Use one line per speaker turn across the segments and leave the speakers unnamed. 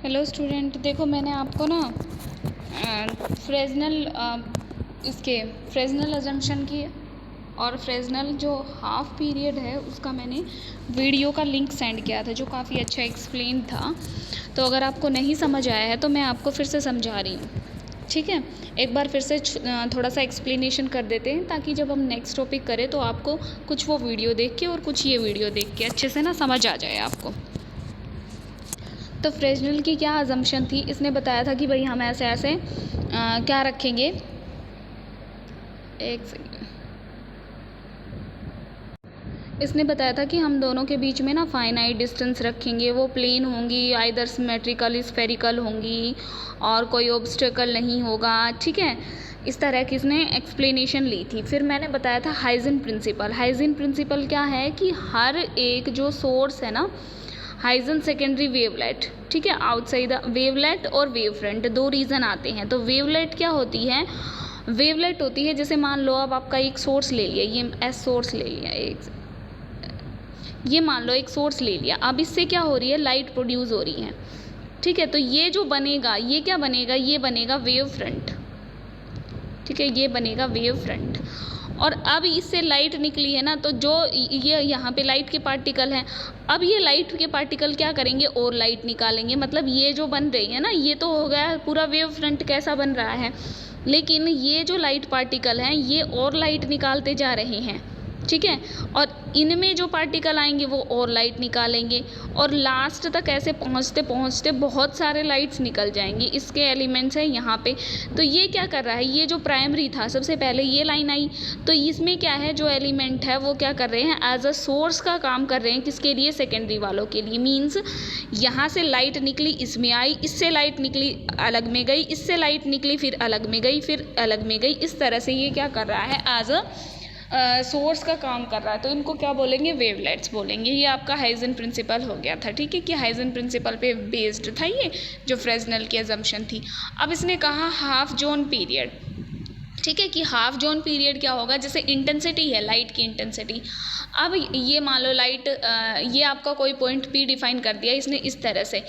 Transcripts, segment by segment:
Hello student, देखो मैंने आपको ना फ्रेजनल फ्रेजनल अजम्पशन की और फ्रेजनल जो हाफ पीरियड है उसका मैंने वीडियो का लिंक सेंड किया था जो काफ़ी अच्छा एक्सप्लेन था। तो अगर आपको नहीं समझ आया है तो मैं आपको फिर से समझा रही हूँ, ठीक है। एक बार फिर से थोड़ा सा एक्सप्लेनेशन कर देते हैं ताकि जब हम नेक्स्ट टॉपिक करें तो आपको कुछ वो वीडियो देख के और कुछ ये वीडियो देख के अच्छे से ना समझ आ जाए आपको। तो फ्रेजनल की क्या अजम्पशन थी, इसने बताया था कि भाई हम ऐसे ऐसे क्या रखेंगे, एक सेकेंड। इसने बताया था कि हम दोनों के बीच में ना फाइनाइट डिस्टेंस रखेंगे, वो प्लेन होंगी, आइदर सिमेट्रिकल स्फेरिकल होंगी और कोई ऑब्स्टेकल नहीं होगा, ठीक है। इस तरह की इसने एक्सप्लेनेशन ली थी। फिर मैंने बताया था हाइजन प्रिंसिपल। हाइजन प्रिंसिपल क्या है कि हर एक जो सोर्स है ना, हाइजन सेकेंडरी वेवलेट, ठीक है, आउटसाइड द वेवलेट और वेव फ्रंट, दो रीज़न आते हैं। तो वेवलेट क्या होती है? वेवलेट होती है, जैसे मान लो अब आपका एक सोर्स ले लिया, ये एस सोर्स ले लिया, ये मान लो एक सोर्स ले लिया। अब इससे क्या हो रही है, लाइट प्रोड्यूस हो रही है, ठीक है। तो ये जो बनेगा, ये क्या बनेगा, ये बनेगा वेव फ्रंट, ठीक है, ये बनेगा वेव फ्रंट। और अब इससे लाइट निकली है ना, तो जो ये यहाँ पे लाइट के पार्टिकल हैं, अब ये लाइट के पार्टिकल क्या करेंगे, और लाइट निकालेंगे। मतलब ये जो बन रही है ना, ये तो हो गया पूरा वेव फ्रंट कैसा बन रहा है, लेकिन ये जो लाइट पार्टिकल हैं ये और लाइट निकालते जा रहे हैं, ठीक है। और इनमें जो पार्टिकल आएंगे वो और लाइट निकालेंगे और लास्ट तक ऐसे पहुँचते पहुँचते बहुत सारे लाइट्स निकल जाएंगी। इसके एलिमेंट्स हैं यहाँ पे। तो ये क्या कर रहा है, ये जो प्राइमरी था, सबसे पहले ये लाइन आई, तो इसमें क्या है, जो एलिमेंट है वो क्या कर रहे हैं, एज अ सोर्स का काम कर रहे हैं। किसके लिए? सेकेंडरी वालों के लिए। मीन्स यहाँ से लाइट निकली, इसमें आई, इससे लाइट निकली, अलग में गई, इससे लाइट निकली, फिर अलग में गई, फिर अलग में गई। इस तरह से ये क्या कर रहा है, एज अ सोर्स का काम कर रहा है। तो इनको क्या बोलेंगे, वेवलेट्स बोलेंगे। ये आपका हाइजन प्रिंसिपल हो गया था, ठीक है, कि हाइजन प्रिंसिपल पे बेस्ड था ये जो फ्रेजनल की अजम्पशन थी। अब इसने कहा हाफ जोन पीरियड, ठीक है, कि हाफ जोन पीरियड क्या होगा, जैसे इंटेंसिटी है, लाइट की इंटेंसिटी। अब ये मान लो लाइट, ये आपका कोई पॉइंट पी डिफाइन कर दिया इसने इस तरह से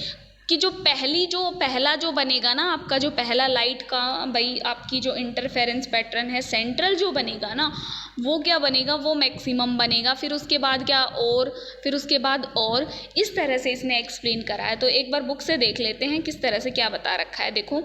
कि जो पहला जो बनेगा ना आपका, जो पहला लाइट का भाई आपकी जो इंटरफेरेंस पैटर्न है, सेंट्रल जो बनेगा ना, वो क्या बनेगा, वो मैक्सिमम बनेगा। फिर उसके बाद क्या, और फिर उसके बाद और, इस तरह से इसने एक्सप्लेन करा है। तो एक बार बुक से देख लेते हैं किस तरह से क्या बता रखा है। देखो,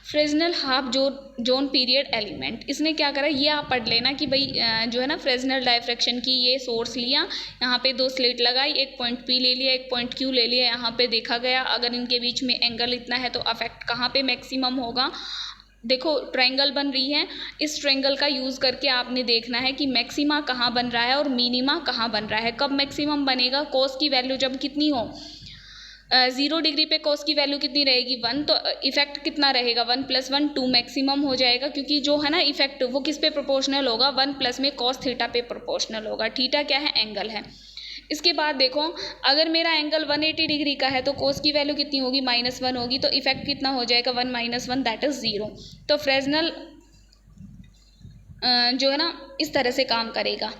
Fresnel half zone period element, इसने क्या करा, ये आप पढ़ लेना कि भाई जो है ना, फ्रेजनल डायफ्रैक्शन की ये सोर्स लिया, यहाँ पे दो स्लिट लगाई, एक पॉइंट पी ले लिया, एक पॉइंट क्यू ले लिया, यहाँ पे देखा गया अगर इनके बीच में एंगल इतना है तो अफेक्ट कहाँ पे मैक्सिमम होगा। देखो ट्रायंगल बन रही है, इस ट्रायंगल का यूज़ करके आपने देखना है कि मैक्सिमा कहाँ बन रहा है और मिनिमा कहाँ बन रहा है। कब मैक्सिमम बनेगा, कॉस की वैल्यू जब कितनी हो, 0 डिग्री पे कॉस की वैल्यू कितनी रहेगी, 1, तो इफेक्ट कितना रहेगा, 1 + 1 2 मैक्सिमम हो जाएगा, क्योंकि जो है ना इफेक्ट वो किस पे प्रोपोर्शनल होगा, 1 प्लस में कॉस थीटा पे प्रोपोर्शनल होगा। थीटा क्या है, एंगल है। इसके बाद देखो, अगर मेरा एंगल 180 डिग्री का है तो कोस की वैल्यू कितनी होगी, -1 होगी, तो इफेक्ट कितना हो जाएगा, 1 - 1 दैट इज 0। तो फ्रेजनल जो है ना इस तरह से काम करेगा।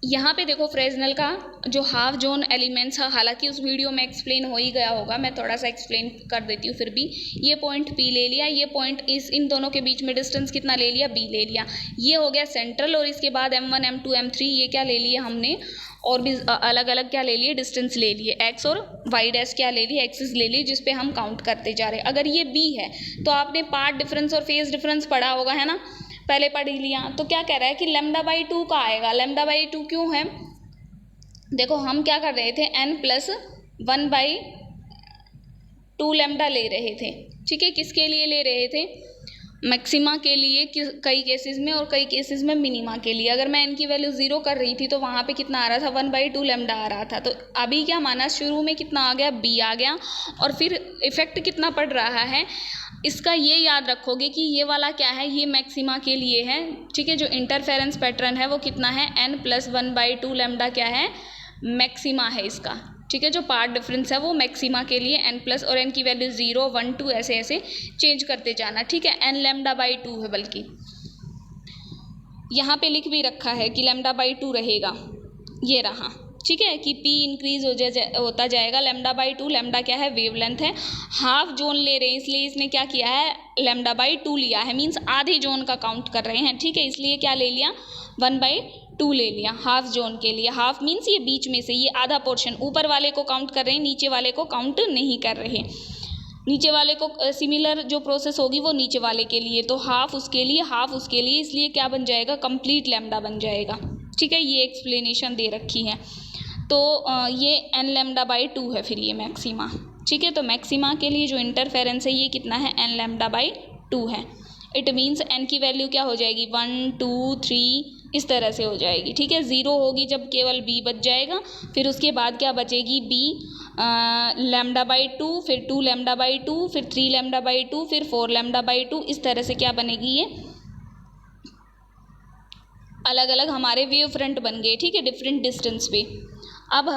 यहाँ पे देखो फ्रेजनल का जो हाफ जोन एलिमेंट्स है, हालांकि उस वीडियो में एक्सप्लेन हो ही गया होगा, मैं थोड़ा सा एक्सप्लेन कर देती हूँ फिर भी। ये पॉइंट P ले लिया, ये पॉइंट इन दोनों के बीच में डिस्टेंस कितना ले लिया, B ले लिया, ये हो गया सेंट्रल। और इसके बाद M1 M2 M3 ये क्या ले लिया हमने, और भी अलग अलग क्या ले लिए, डिस्टेंस ले लिए, एक्स और वाई डैश क्या ले लिए, एक्सिस ले लिए, जिसपे हम काउंट करते जा रहे हैं। अगर ये B है तो आपने पार्ट डिफरेंस और फेज डिफरेंस पढ़ा होगा, है ना, पहले पढ़ ही लिया। तो क्या कह रहा है कि λ/2 का आएगा। λ/2 क्यों है, देखो हम क्या कर रहे थे, n + 1/2 लैम्डा ले रहे थे, ठीक है। किसके लिए ले रहे थे, मैक्सिमा के लिए कई केसेस में, और कई केसेस में मिनिमा के लिए। अगर मैं n की वैल्यू 0 कर रही थी तो वहाँ पे कितना आ रहा था, 1/2 लैम्डा आ रहा था। तो अभी क्या माना, शुरू में कितना आ गया, B आ गया, और फिर इफेक्ट कितना पड़ रहा है, इसका ये याद रखोगे कि ये वाला क्या है, ये मैक्सिमा के लिए है, ठीक है। जो इंटरफेरेंस पैटर्न है वो कितना है, n + 1/2 लैम्डा क्या है, मैक्सिमा है इसका, ठीक है। जो पार्ट डिफरेंस है वो मैक्सिमा के लिए n+, और n की वैल्यू 0 1 2 ऐसे ऐसे चेंज करते जाना, ठीक है। n λ/2 है, बल्कि यहाँ पे लिख भी रखा है कि λ/2 रहेगा, ये रहा, ठीक है, कि p इंक्रीज होता जाएगा। लैम्डा बाई 2, लैम्डा क्या है, वेवलेंथ है। हाफ जोन ले रहे हैं इसलिए इसने क्या किया है, लैम्डा बाई 2 लिया है, मीन्स आधे जोन का काउंट कर रहे हैं। ठीक है, इसलिए क्या ले लिया, 1/2 ले लिया हाफ जोन के लिए। हाफ मीन्स ये बीच में से, ये आधा पोर्शन, ऊपर वाले को काउंट कर रहे हैं, नीचे वाले को काउंट नहीं कर रहे। नीचे वाले को सिमिलर जो प्रोसेस होगी वो नीचे वाले के लिए, तो हाफ उसके लिए, हाफ उसके लिए, इसलिए क्या बन जाएगा, कंप्लीट लैम्डा बन जाएगा। ठीक है, ये एक्सप्लेनेशन दे रखी है। तो ये n लैम्डा बाई 2 है फिर ये मैक्सिमा। ठीक है, तो मैक्सिमा के लिए जो इंटरफेरेंस है ये कितना है, n लैम्डा बाई 2 है। इट मीन्स n की वैल्यू क्या हो जाएगी, 1 2 3 इस तरह से हो जाएगी। ठीक है, 0 होगी जब केवल b बच जाएगा, फिर उसके बाद क्या बचेगी, b लैम्डा बाई 2, फिर 2 लैम्डा बाई 2, फिर 3 लैम्डा बाई 2, फिर 4 लैम्डा बाई 2, इस तरह से क्या बनेगी, ये अलग अलग हमारे वेव फ्रंट बन गए। ठीक है, डिफरेंट डिस्टेंस पे। अब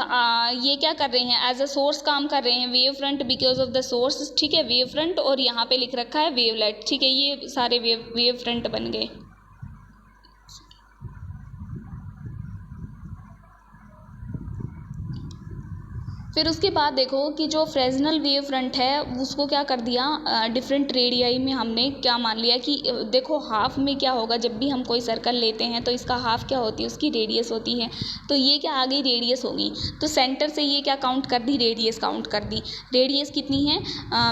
ये क्या कर रहे हैं, एज अ सोर्स काम कर रहे हैं, wave front because of the source. ठीक है, वेव फ्रंट, और यहाँ पे लिख रखा है वेवलेट। ठीक है, ये सारे वेव फ्रंट बन गए। फिर उसके बाद देखो कि जो फ्रेजनल वेव फ्रंट है उसको क्या कर दिया, डिफरेंट रेडियाई में हमने क्या मान लिया कि देखो हाफ में क्या होगा, जब भी हम कोई सर्कल लेते हैं तो इसका हाफ क्या होती है, उसकी रेडियस होती है। तो ये क्या आ गई, रेडियस होगी। तो सेंटर से ये क्या काउंट कर दी, रेडियस काउंट कर दी। रेडियस कितनी है,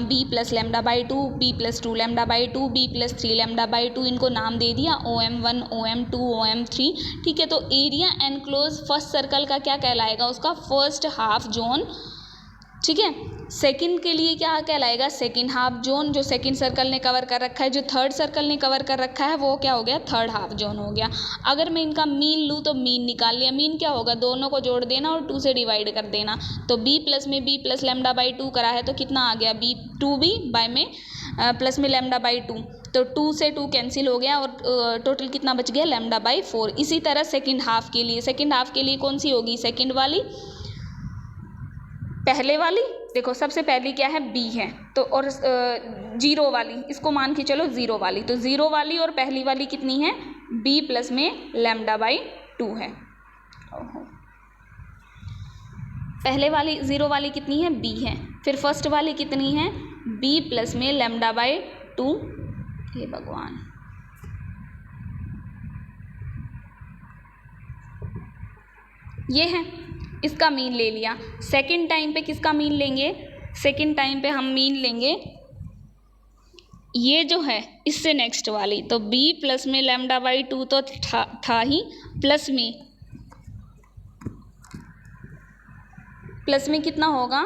b plus lambda by 2, b plus 2 lambda by 2, b plus 3 lambda by 2, इनको नाम दे दिया OM1 OM2 OM3। ठीक है, तो एरिया एनक्लोज फर्स्ट सर्कल का क्या कहलाएगा, उसका फर्स्ट हाफ जोन। ठीक है, सेकंड के लिए क्या कहलाएगा, सेकंड हाफ जोन, जो सेकंड सर्कल ने कवर कर रखा है। जो थर्ड सर्कल ने कवर कर रखा है वो क्या हो गया, थर्ड हाफ जोन हो गया। अगर मैं इनका मीन लूँ तो मीन निकाल लिया। मीन क्या होगा, दोनों को जोड़ देना और 2 से डिवाइड कर देना। तो b प्लस में b प्लस लैम्डा बाई 2 करा है तो कितना आ गया, b 2b बाय में प्लस में लैम्डा बाई 2, तो 2 से 2 कैंसिल हो गया और टोटल कितना बच गया, लैम्डा बाई 4। इसी तरह सेकेंड हाफ के लिए, सेकेंड हाफ के लिए कौन सी होगी, सेकेंड वाली, पहले वाली। देखो सबसे पहली क्या है, b है, तो और 0 वाली, इसको मान के चलो 0 वाली, तो 0 वाली और पहली वाली कितनी है, b प्लस में लैम्डा बाई 2 है। पहले वाली 0 वाली कितनी है, b है। फिर फर्स्ट वाली कितनी है, b प्लस में लैम्डा बाई 2। हे भगवान, ये है, इसका मीन ले लिया। सेकंड टाइम पे किसका मीन लेंगे, सेकंड टाइम पे हम मीन लेंगे ये जो है इससे नेक्स्ट वाली, तो b प्लस में लैम्डा बाई 2 तो था ही, प्लस में कितना होगा,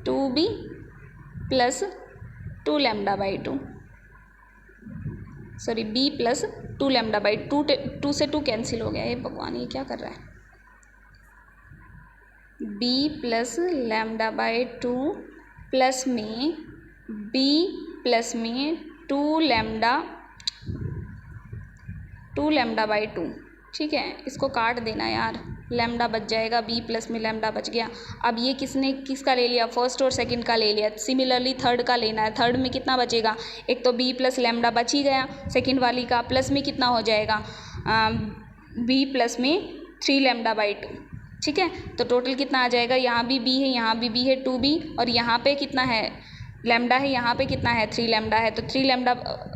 2b plus 2 lambda by 2, sorry b plus 2 lambda by 2 से 2 कैंसिल हो गया। ये भगवान, ये क्या कर रहा है, b plus lambda by 2 plus में b प्लस में 2 लैम्डा बाई 2। ठीक है, इसको काट देना यार, लैम्डा बच जाएगा, b प्लस में लैम्डा बच गया। अब ये किसका ले लिया, फर्स्ट और सेकंड का ले लिया। सिमिलरली थर्ड का लेना है। थर्ड में कितना बचेगा, एक तो b प्लस लैम्डा बच ही गया सेकंड वाली का, प्लस में कितना हो जाएगा, b प्लस में 3 लैम्डा बाई 2। ठीक है, तो टोटल कितना आ जाएगा, यहाँ भी b है, यहाँ भी b है 2b, और यहाँ पे कितना है, लैम्डा है, यहाँ पे कितना है, 3 लैम्डा है, तो 3 लैम्डा,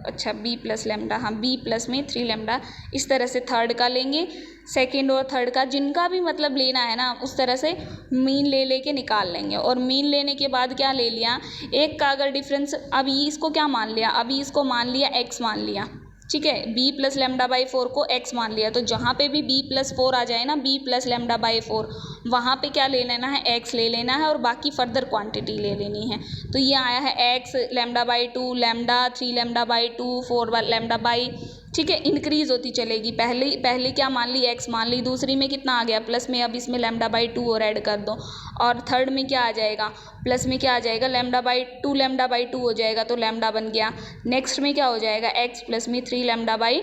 अच्छा b प्लस लैम्डा, हाँ b प्लस में 3 लैम्डा। इस तरह से थर्ड का लेंगे, सेकंड और थर्ड का जिनका भी मतलब लेना है ना, उस तरह से मीन ले के निकाल लेंगे। और मीन लेने के बाद क्या ले लिया, एक का अगर डिफरेंस, अब इसको क्या मान लिया, अभी इसको मान लिया x मान लिया। ठीक है, b प्लस लैम्डा बाई 4 को x मान लिया, तो जहाँ पे भी b प्लस 4 आ जाए ना, b प्लस लैम्डा बाई 4, वहाँ पे क्या ले लेना है, x ले लेना है, और बाकी फर्दर क्वांटिटी ले लेनी है। तो ये आया है x lambda by 2, lambda 3 lambda by 2, 4 lambda by. ठीक है, इंक्रीज होती चलेगी। पहले क्या मान ली, x मान ली, दूसरी में कितना आ गया, प्लस में अब इसमें लैम्डा बाई 2 और ऐड कर दो, और थर्ड में क्या आ जाएगा, प्लस में क्या आ जाएगा, लैम्डा बाई 2 लैम्डा बाई 2 हो जाएगा, तो लैम्डा बन गया। नेक्स्ट में क्या हो जाएगा, x प्लस में 3 लैम्डा बाई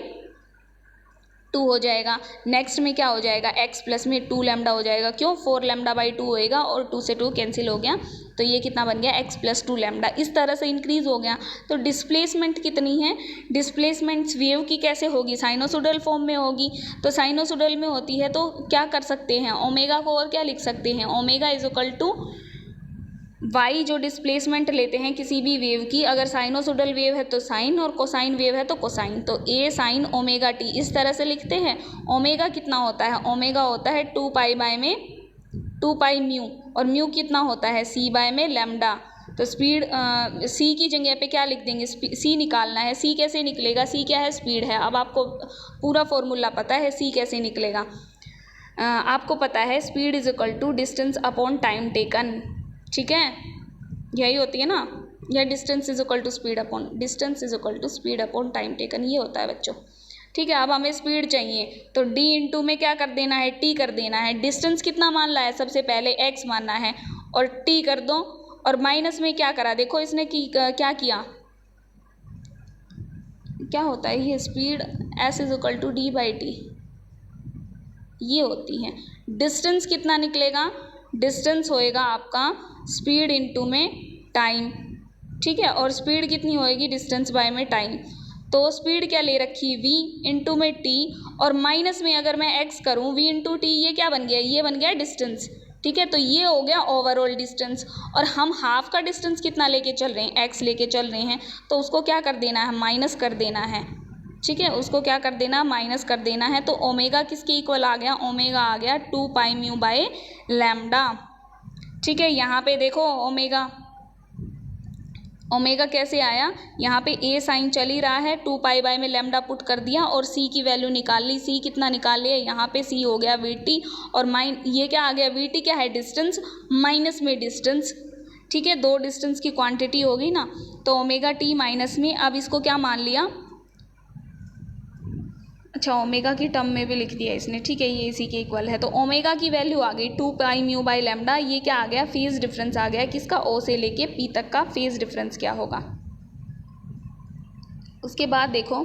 2 हो जाएगा। नेक्स्ट में क्या हो जाएगा, x प्लस में 2 लैम्डा हो जाएगा। क्यों, 4 लैम्डा बाई 2 होएगा और 2 से 2 कैंसिल हो गया, तो ये कितना बन गया, x प्लस 2 लैम्डा। इस तरह से इंक्रीज हो गया। तो डिस्प्लेसमेंट कितनी है, डिस्प्लेसमेंट वेव की कैसे होगी, साइनोसोडल फॉर्म में होगी। तो साइनोसोडल में होती है तो क्या कर सकते हैं, ओमेगा को और क्या लिख सकते हैं, omega is equal to y जो डिस्प्लेसमेंट लेते हैं किसी भी वेव की, अगर साइनोसोडल वेव है तो साइन और कोसाइन वेव है तो कोसाइन, तो a साइन ओमेगा t इस तरह से लिखते हैं। ओमेगा कितना होता है, ओमेगा होता है 2 पाई बाय में 2 पाई म्यू, और म्यू कितना होता है c बाय में लैम्डा। तो स्पीड c की जगह पे क्या लिख देंगे, c निकालना है। c कैसे निकलेगा, c क्या है, स्पीड है। अब आपको पूरा फॉर्मूला पता है c कैसे निकलेगा। आपको पता है speed is equal to distance upon time taken, ठीक है, यही होती है ना, यह distance is equal to speed upon, distance is equal to speed upon time taken, ये होता है बच्चों। ठीक है, अब हमें स्पीड चाहिए तो d इंटू में क्या कर देना है, t कर देना है। डिस्टेंस कितना मान ला है, सबसे पहले x मानना है और t कर दो, और माइनस में क्या करा, देखो इसने क्या किया, क्या होता है ये, speed s is equal to d by t, ये होती है। डिस्टेंस कितना निकलेगा, डिस्टेंस होएगा आपका स्पीड इंटू में टाइम, ठीक है, और स्पीड कितनी होएगी, डिस्टेंस बाय में टाइम। तो स्पीड क्या ले रखी, v इंटू में t, और माइनस में अगर मैं x करूँ v इंटू टी, ये क्या बन गया, ये बन गया डिस्टेंस, ठीक है। तो ये हो गया ओवरऑल डिस्टेंस, और हम हाफ का डिस्टेंस कितना लेके चल रहे हैं, x लेके चल रहे हैं, तो उसको क्या कर देना है, माइनस कर देना है, ठीक है, उसको क्या कर देना, माइनस कर देना है। तो ओमेगा किसके इक्वल आ गया, ओमेगा आ गया 2 पाई म्यू बाय लैम्डा, ठीक है। यहाँ पे देखो ओमेगा कैसे आया, यहाँ पे a साइन चल ही रहा है, 2 पाई बाय में लैम्डा पुट कर दिया और c की वैल्यू निकाल ली। c कितना निकाल लिया, यहाँ पे c हो गया vt, और ये क्या आ गया, vt क्या है, डिस्टेंस, माइनस में डिस्टेंस, ठीक है, दो डिस्टेंस की क्वांटिटी हो गई ना। तो ओमेगा t माइनस में, अब इसको क्या मान लिया, अच्छा ओमेगा की टर्म में भी लिख दिया इसने, ठीक है, ये इसी के इक्वल है। तो ओमेगा की वैल्यू आ गई 2 पाई म्यू बाय लैम्डा। ये क्या आ गया, फेज डिफरेंस आ गया किसका, ओ से लेके पी तक का फेज डिफरेंस क्या होगा। उसके बाद देखो,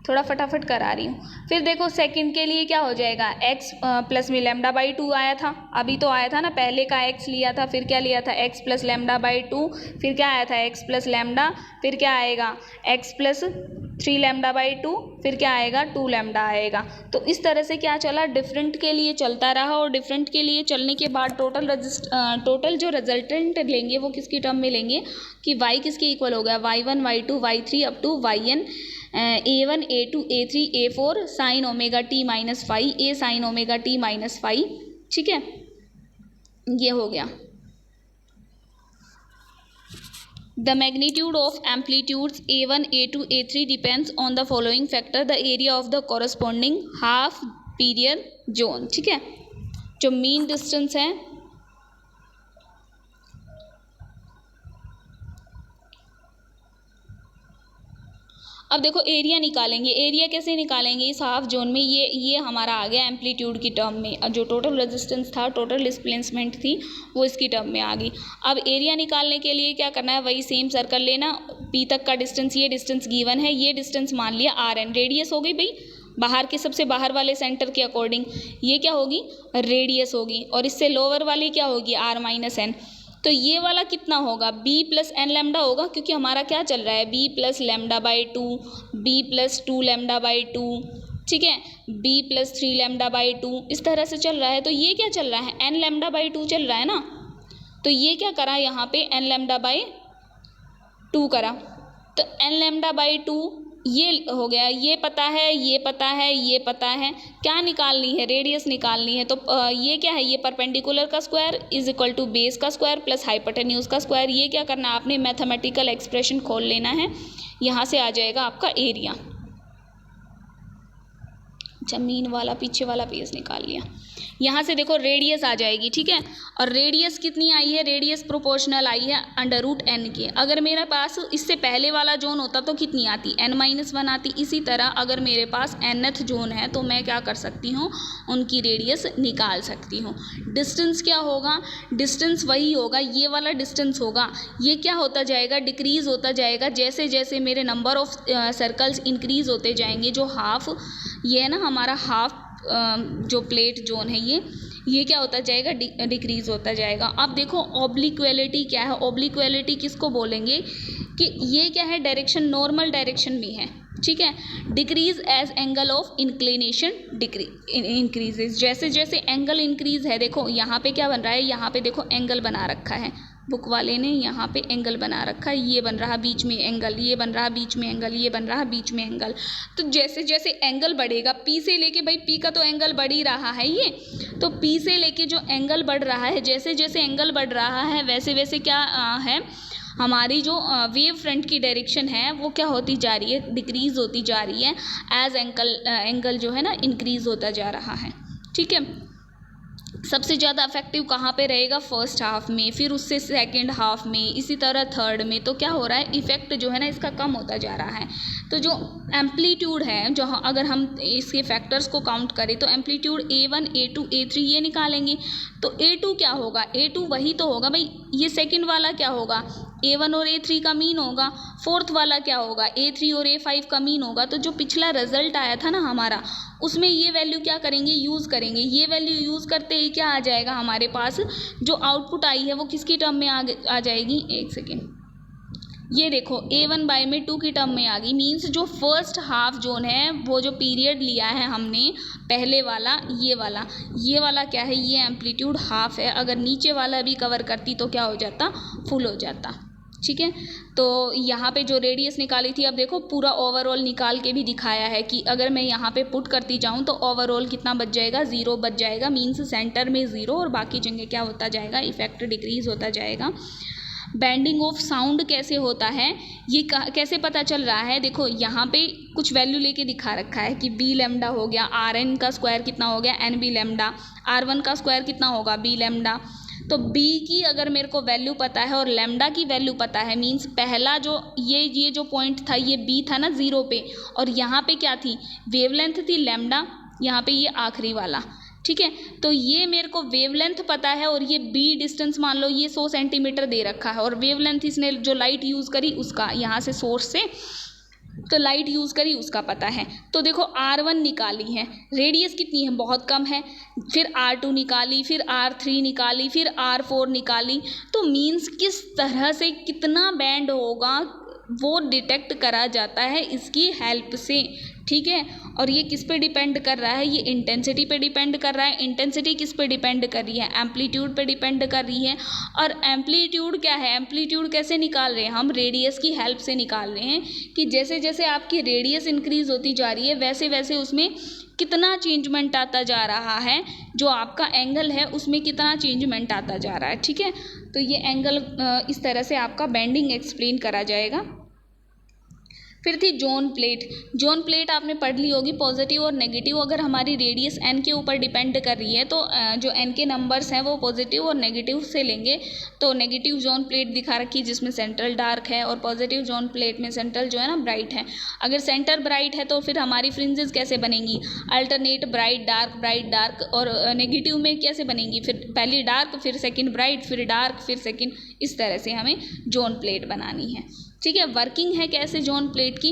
थोड़ा फटाफट करा रही हूँ। फिर देखो सेकंड के लिए क्या हो जाएगा, x प्लस में लैम्डा बाई 2 आया था, अभी तो आया था ना, पहले का x लिया था, फिर क्या लिया था, x प्लस लैम्डा बाई 2, फिर क्या आया था, x प्लस लैम्डा, फिर क्या आएगा, x प्लस 3 लैम्डा बाई 2, फिर क्या आएगा, 2 लैम्डा आएगा। तो इस तरह से क्या चला, डिफरेंट के लिए चलता रहा, और डिफरेंट के लिए चलने के बाद टोटल जो रिजल्टेंट लेंगे वो किसकी टर्म में लेंगे, कि y किसके इक्वल हो गया, y1 y2 y3 up to yn, a1 a2 a3 a4 sine omega t minus 5 a sine omega t minus 5, ठीक है, ये हो गया। The magnitude of amplitudes a1 a2 a3 depends on the following factor, the area of the corresponding half period zone, ठीक है। जो mean distance है, अब देखो एरिया निकालेंगे, एरिया कैसे निकालेंगे इस हाफ जोन में, ये हमारा आ गया एम्पलीट्यूड की टर्म में, जो टोटल रेजिस्टेंस था, टोटल डिस्प्लेसमेंट थी, वो इसकी टर्म में आ गई। अब एरिया निकालने के लिए क्या करना है, वही सेम सर्कल लेना, पी तक का डिस्टेंस, ये डिस्टेंस गिवन है, ये डिस्टेंस मान लिया RN, रेडियस हो गई भाई बाहर के, सबसे बाहर वाले सेंटर के अकॉर्डिंग ये क्या होगी, रेडियस होगी, और इससे लोअर वाली क्या होगी, R माइनस एन। तो ये वाला कितना होगा, b प्लस एन लैम्डा होगा, क्योंकि हमारा क्या चल रहा है, b plus lambda by 2, b plus 2 lambda by 2, ठीक है, b प्लस 3 लैम्डा बाई 2, इस तरह से चल रहा है। तो ये क्या चल रहा है, n लैम्डा बाई 2 चल रहा है ना, तो ये क्या करा यहाँ पे n लैम्डा बाई 2 करा, तो n लैम्डा बाई 2 ये हो गया, ये पता है, ये पता है, ये पता है, क्या निकालनी है, रेडियस निकालनी है। तो ये क्या है, ये परपेंडिकुलर का square is equal to base का स्क्वायर प्लस हाइपोटेन्यूज का स्क्वायर। ये क्या करना है, आपने मैथमेटिकल एक्सप्रेशन खोल लेना है, यहाँ से आ जाएगा आपका एरिया। जमीन वाला पीछे वाला पेज निकाल लिया, यहाँ से देखो रेडियस आ जाएगी, ठीक है, और रेडियस कितनी आई है, रेडियस प्रोपोर्शनल आई है √n के। अगर मेरे पास इससे पहले वाला जोन होता तो कितनी आती, n-1 आती। इसी तरह अगर मेरे पास nth जोन है तो मैं क्या कर सकती हूँ, उनकी रेडियस निकाल सकती हूँ। डिस्टेंस क्या होगा, डिस्टेंस वही होगा, ये वाला डिस्टेंस होगा। ये क्या होता जाएगा, डिक्रीज़ होता जाएगा जैसे जैसे मेरे नंबर ऑफ सर्कल्स इंक्रीज़ होते जाएंगे। जो हाफ, ये है ना हमारा हाफ जो प्लेट जोन है, ये क्या होता जाएगा, डिक्रीज़ होता जाएगा। अब देखो ऑब्लिक्वालिटी क्या है, ऑब्लिक्वालिटी किसको बोलेंगे कि ये क्या है, डायरेक्शन नॉर्मल डायरेक्शन में है, ठीक है। Decrease as angle of inclination increases, जैसे जैसे एंगल इंक्रीज है, देखो यहाँ पे क्या बन रहा है, यहाँ पे देखो एंगल बना रखा है बुक वाले ने, यहाँ पे एंगल बना रखा है, ये बन रहा बीच में एंगल, ये बन रहा बीच में एंगल, ये बन रहा बीच में एंगल। तो जैसे जैसे एंगल बढ़ेगा, पी से लेके, भाई पी का तो एंगल बढ़ ही रहा है ये, तो पी से लेके जो एंगल बढ़ रहा है, जैसे जैसे एंगल बढ़ रहा है वैसे वैसे क्या है, हमारी जो वेव फ्रंट की डायरेक्शन है वो क्या होती जा रही है, डिक्रीज़ होती जा रही है एज एंगल जो है ना इंक्रीज़ होता जा रहा है, ठीक है। सबसे ज़्यादा इफेक्टिव कहाँ पे रहेगा, फर्स्ट हाफ में, फिर उससे सेकंड हाफ में, इसी तरह थर्ड में। तो क्या हो रहा है, इफेक्ट जो है ना इसका कम होता जा रहा है। तो जो एम्पलीट्यूड है, जो अगर हम इसके फैक्टर्स को काउंट करें तो एम्पलीट्यूड A1 A2 A3 ये निकालेंगे। तो A2 क्या होगा, A2 वही तो होगा भाई, ये सेकंड वाला क्या होगा, A1 और A3 का मीन होगा। फोर्थ वाला क्या होगा, A3 और A5 का मीन होगा। तो जो पिछला रिजल्ट आया था ना हमारा, उसमें ये वैल्यू क्या करेंगे, यूज़ करेंगे। ये वैल्यू यूज़ करते ही क्या आ जाएगा हमारे पास, जो आउटपुट आई है वो किसकी टर्म में आ जाएगी, एक सेकेंड, ये देखो A1/2 की टर्म में आ गई। मीन्स जो फर्स्ट हाफ जोन है, वो जो पीरियड लिया है हमने पहले वाला, ये वाला क्या है, ये एम्पलीट्यूड हाफ है। अगर नीचे वाला भी कवर करती तो क्या हो जाता, फुल हो जाता, ठीक है। तो यहाँ पे जो रेडियस निकाली थी, अब देखो पूरा ओवरऑल निकाल के भी दिखाया है कि अगर मैं यहाँ पे पुट करती जाऊँ तो ओवरऑल कितना बच जाएगा, 0 बच जाएगा। मीन्स सेंटर में 0 और बाकी जगह क्या होता जाएगा, इफेक्ट डिक्रीज होता जाएगा। बैंडिंग ऑफ साउंड कैसे होता है, ये कैसे पता चल रहा है, देखो यहाँ पे कुछ वैल्यू लेके दिखा रखा है कि बी लैम्डा हो गया, RN का स्क्वायर कितना हो गया, NB लैम्डा, R1 का स्क्वायर कितना होगा, B लैम्डा। तो B की अगर मेरे को वैल्यू पता है और लैम्डा की वैल्यू पता है, मीन्स पहला जो ये जो पॉइंट था, ये B था ना 0 पे, और यहाँ पे क्या थी, वेवलेंथ थी लैम्डा, यहाँ पे ये आखिरी वाला, ठीक है। तो ये मेरे को वेवलेंथ पता है और ये B डिस्टेंस मान लो ये 100 सेंटीमीटर दे रखा है, और वेवलेंथ इसने जो लाइट यूज़ करी उसका, यहाँ से सोर्स से तो लाइट यूज़ करी उसका पता है। तो देखो R1 निकाली है, रेडियस कितनी है, बहुत कम है, फिर R2 निकाली, फिर R3 निकाली, फिर R4 निकाली। तो मीन्स किस तरह से कितना बैंड होगा वो डिटेक्ट करा जाता है इसकी हेल्प से, ठीक है। और ये किस पे डिपेंड कर रहा है, ये इंटेंसिटी पे डिपेंड कर रहा है। इंटेंसिटी किस पे डिपेंड कर रही है, एम्पलीट्यूड पे डिपेंड कर रही है। और एम्पलीट्यूड क्या है, एम्पलीट्यूड कैसे निकाल रहे हैं हम, रेडियस की हेल्प से निकाल रहे हैं कि जैसे जैसे आपकी रेडियस इंक्रीज होती जा रही है वैसे वैसे उसमें कितना चेंजमेंट आता जा रहा है, जो आपका एंगल है उसमें कितना चेंजमेंट आता जा रहा है, ठीक है। तो ये एंगल इस तरह से आपका बेंडिंग एक्सप्लेन करा जाएगा। फिर थी जोन प्लेट। जोन प्लेट आपने पढ़ ली होगी, पॉजिटिव और नेगेटिव। अगर हमारी रेडियस n के ऊपर डिपेंड कर रही है तो जो n के नंबर्स हैं वो पॉजिटिव और नेगेटिव से लेंगे। तो नेगेटिव जोन प्लेट दिखा रखी है जिसमें सेंट्रल डार्क है, और पॉजिटिव जोन प्लेट में सेंट्रल जो है ना ब्राइट है। अगर सेंटर ब्राइट है तो फिर हमारी फ्रिंजेस कैसे बनेंगी, अल्टरनेट ब्राइट डार्क, और नेगेटिव में कैसे बनेंगी, फिर पहली डार्क फिर सेकेंड ब्राइट फिर डार्क फिर सेकेंड, इस तरह से हमें जोन प्लेट बनानी है, ठीक है। वर्किंग है कैसे जोन प्लेट की,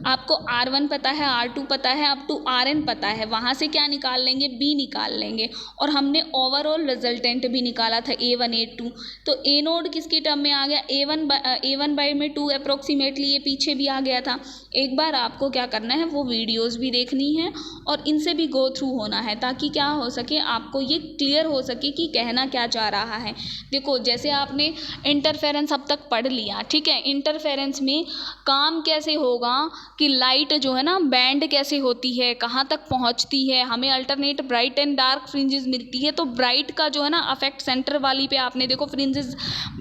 आपको R1 पता है, R2 पता है, अप टू RN पता है, वहाँ से क्या निकाल लेंगे, B निकाल लेंगे। और हमने ओवरऑल रिजल्टेंट भी निकाला था A1 A2। तो A नोड किसकी टर्म में आ गया, A1/2 अप्रोक्सीमेटली, ये पीछे भी आ गया था। एक बार आपको क्या करना है, वो वीडियोज़ भी देखनी है और इनसे भी गो थ्रू होना है, ताकि क्या हो सके, आपको ये क्लियर हो सके कि कहना क्या चाह रहा है। देखो जैसे आपने इंटरफेरेंस अब तक पढ़ लिया, ठीक है। इंटरफेरेंस में काम कैसे होगा कि लाइट जो है ना बैंड कैसे होती है, कहाँ तक पहुँचती है, हमें alternate bright and dark fringes मिलती है। तो ब्राइट का जो है ना अफेक्ट सेंटर वाली पे आपने देखो फ्रिंजेस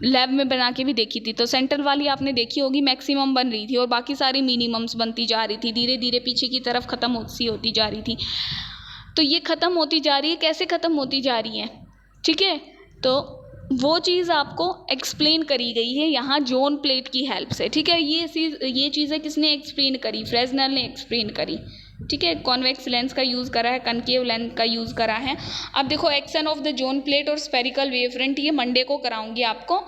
लैब में बना के भी देखी थी, तो सेंटर वाली आपने देखी होगी मैक्सिमम बन रही थी और बाकी सारी मिनिमम्स बनती जा रही थी, धीरे धीरे पीछे की तरफ ख़त्म होती जा रही थी। तो ये ख़त्म होती जा रही है, कैसे ख़त्म होती जा रही है, ठीक है। तो वो चीज़ आपको एक्सप्लेन करी गई है यहाँ जोन प्लेट की हेल्प से, ठीक है। ये चीज़ें किसने एक्सप्लेन करी, फ्रेस्नेल ने एक्सप्लेन करी, ठीक है। कॉन्वेक्स लेंस का यूज़ करा है, कनकेव लेंस का यूज़ करा है। अब देखो action of the zone plate और स्फेरिकल वेवफ्रंट, ये मंडे को कराऊंगी आपको,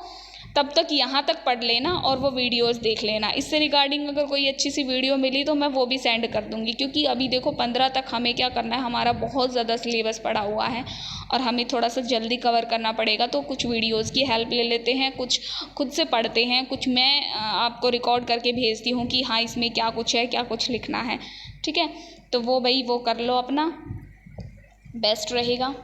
तब तक यहाँ तक पढ़ लेना और वो वीडियोस देख लेना। इससे रिगार्डिंग अगर कोई अच्छी सी वीडियो मिली तो मैं वो भी सेंड कर दूँगी, क्योंकि अभी देखो 15 तक हमें क्या करना है, हमारा बहुत ज़्यादा सिलेबस पड़ा हुआ है और हमें थोड़ा सा जल्दी कवर करना पड़ेगा। तो कुछ वीडियोज़ की हेल्प ले लेते हैं, कुछ खुद से पढ़ते हैं, कुछ मैं आपको रिकॉर्ड करके भेजती हूँ कि हाँ इसमें क्या कुछ है, क्या कुछ लिखना है, ठीक है। तो वो भाई वो कर लो अपना, बेस्ट रहेगा,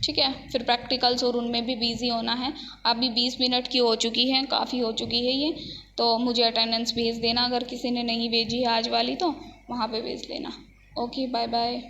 ठीक है। फिर प्रैक्टिकल्स और उनमें भी बिज़ी होना है। अभी 20 मिनट की हो चुकी है, काफ़ी हो चुकी है ये, तो मुझे अटेंडेंस भेज देना, अगर किसी ने नहीं भेजी है आज वाली तो वहाँ पे भेज लेना। Okay, bye bye.